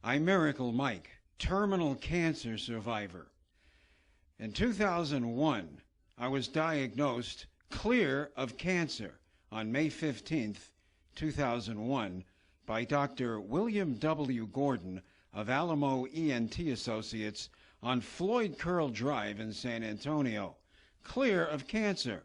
I'm Miracle Mike, terminal cancer survivor. In 2001, I was diagnosed clear of cancer on May 15th, 2001, by Dr. William W. Gordon of Alamo ENT Associates on Floyd Drive in San Antonio, clear of cancer,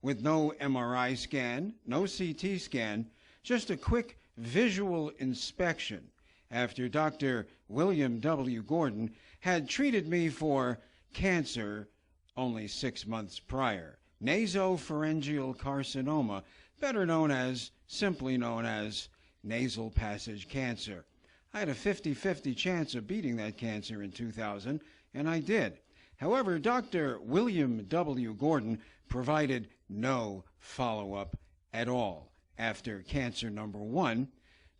with no MRI scan, no CT scan, just a quick visual inspection after Dr. William W. Gordon had treated me for cancer only 6 months prior, nasopharyngeal carcinoma, simply known as nasal passage cancer. I had a 50-50 chance of beating that cancer in 2000, and I did. However, Dr. William W. Gordon provided no follow-up at all after cancer number 1,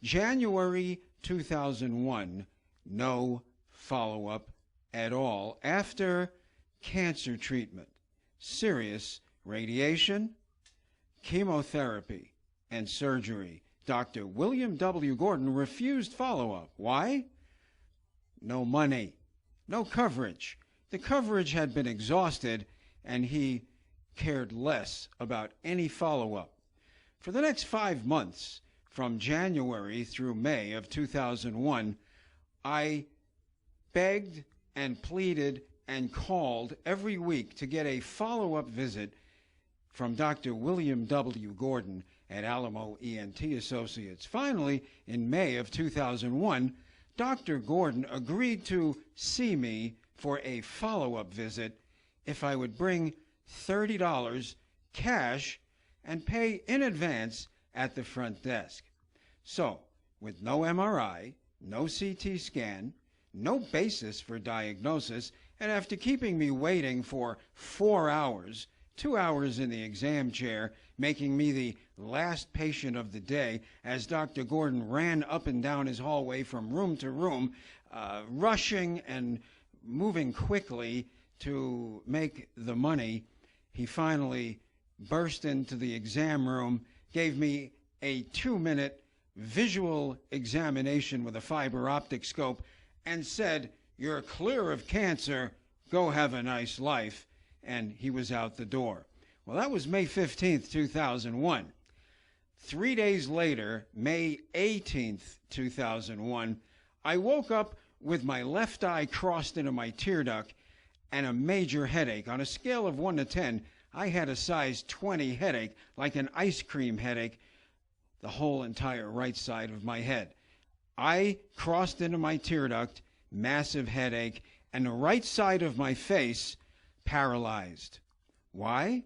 January 2001, no follow-up at all after cancer treatment, serious radiation, chemotherapy, and surgery. Dr. William W. Gordon refused follow-up. Why? No money, no coverage. The coverage had been exhausted, and he cared less about any follow-up. For the next 5 months, from January through May of 2001, I begged and pleaded and called every week to get a follow-up visit from Dr. William W. Gordon at Alamo ENT Associates. Finally, in May of 2001, Dr. Gordon agreed to see me for a follow-up visit if I would bring $30 cash and pay in advance at the front desk. So, with no MRI, no CT scan, no basis for diagnosis, and after keeping me waiting for 4 hours, 2 hours in the exam chair, making me the last patient of the day as Dr. Gordon ran up and down his hallway from room to room, rushing and moving quickly to make the money, he finally burst into the exam room, gave me a 2-minute visual examination with a fiber optic scope, and said, "You're clear of cancer, go have a nice life," and he was out the door. Well, that was May 15th, 2001. 3 days later, May 18th, 2001, I woke up with my left eye crossed into my tear duct and a major headache. On a scale of 1 to 10, I had a size 20 headache, like an ice cream headache, the whole entire right side of my head. I crossed into my tear duct, massive headache, and the right side of my face paralyzed. Why?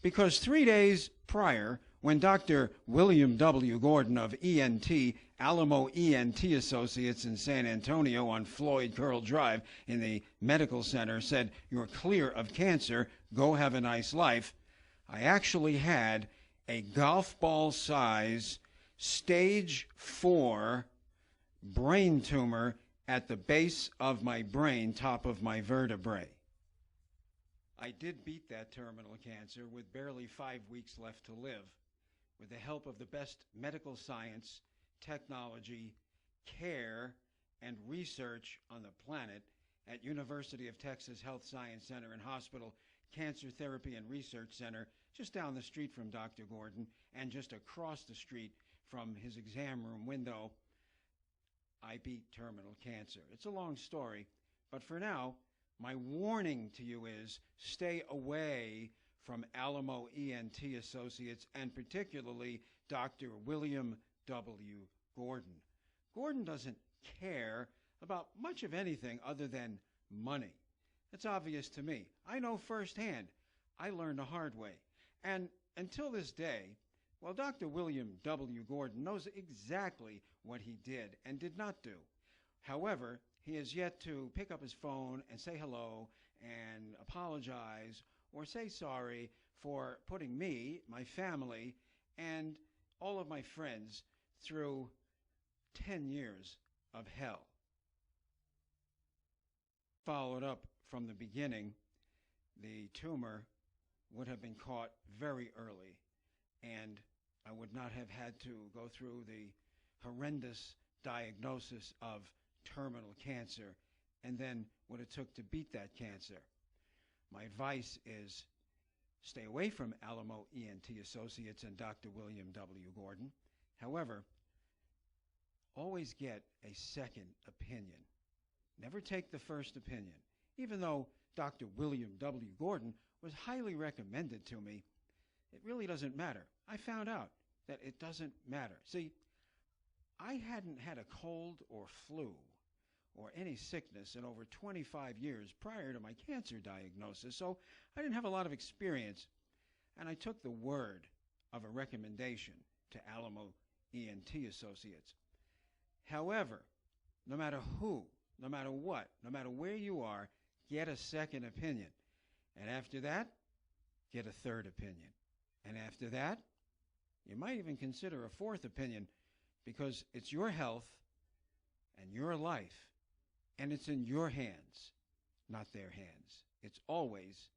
Because 3 days prior, when Dr. William W. Gordon of Alamo ENT Associates in San Antonio on Floyd Drive in the medical center said, "You're clear of cancer, go have a nice life," I actually had a golf ball size stage 4 brain tumor at the base of my brain, top of my vertebrae. I did beat that terminal cancer with barely 5 weeks left to live, with the help of the best medical science, technology, care, and research on the planet at University of Texas Health Science Center and Hospital Cancer Therapy and Research Center, just down the street from Dr. Gordon and just across the street from his exam room window. I beat terminal cancer. It's a long story, but for now, my warning to you is stay away from Alamo ENT Associates and particularly Dr. William W. Gordon. Gordon doesn't care about much of anything other than money. It's obvious to me. I know firsthand. I learned the hard way. And until this day, well, Dr. William W. Gordon knows exactly what he did and did not do. However, he has yet to pick up his phone and say hello and apologize or say sorry for putting me, my family, and all of my friends through 10 years of hell. Followed up from the beginning, the tumor would have been caught very early, and I would not have had to go through the horrendous diagnosis of terminal cancer and then what it took to beat that cancer. My advice is stay away from Alamo ENT Associates and Dr. William W. Gordon. However, always get a second opinion. Never take the first opinion. Even though Dr. William W. Gordon was highly recommended to me, it really doesn't matter. I found out that it doesn't matter. See, I hadn't had a cold or flu or any sickness in over 25 years prior to my cancer diagnosis, so I didn't have a lot of experience, and I took the word of a recommendation to Alamo ENT Associates. However, no matter who, no matter what, no matter where you are, get a second opinion. And after that, get a third opinion. And after that, you might even consider a fourth opinion, because it's your health and your life, and it's in your hands, not their hands. It's always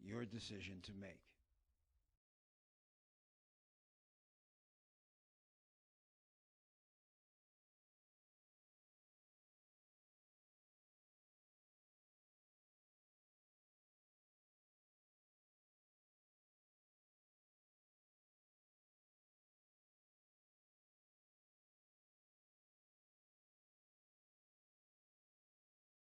your decision to make.